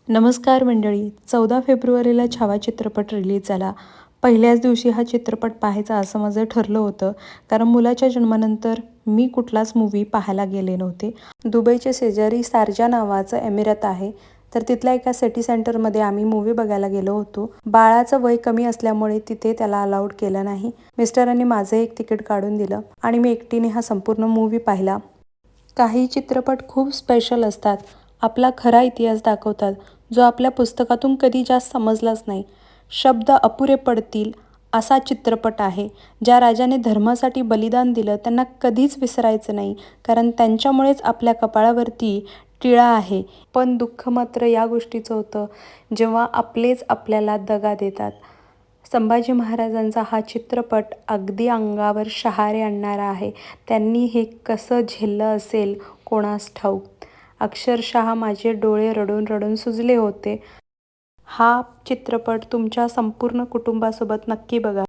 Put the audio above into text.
नमस्कार मंडळी. 14 फेब्रुवारीला छावा चित्रपट रिलीज झाला. पहिल्याच दिवशी हा चित्रपट पाहायचा असं माझं ठरलं होतं. कारण मुलाच्या जन्मानंतर मी कुठलाच मूव्ही पाहायला गेले नव्हते. दुबईच्या शेजारी शारजा नावाचं एमिरात आहे. तर तिथल्या एका सिटी सेंटरमध्ये आम्ही मूव्ही बघायला गेलो होतो. बाळाचं वय कमी असल्यामुळे तिथे त्याला अलाउड केलं नाही. मिस्टरांनी माझं एक तिकीट काढून दिलं आणि मी एकटीने हा संपूर्ण मूव्ही पाहिला. काही चित्रपट खूप स्पेशल असतात. आपला खरा इतिहास दाखवतात, जो आपल्या पुस्तकातून कधी जास्त समजलाच नाही. शब्द अपुरे पडतील असा चित्रपट आहे. ज्या राजाने धर्मासाठी बलिदान दिलं त्यांना कधीच विसरायचं नाही, कारण त्यांच्यामुळेच आपल्या कपाळावरती टिळा आहे. पण दुःख मात्र या गोष्टीचं होतं, जेव्हा आपलेच आपल्याला दगा देतात. संभाजी महाराजांचा हा चित्रपट अगदी अंगावर शहारे आणणारा आहे. त्यांनी हे कसं झेललं असेल कोणास ठाऊक. अक्षरशः माझे डोळे रडून रडून सुजले होते. हा चित्रपट तुमच्या संपूर्ण कुटुंबासोबत नक्की बघा.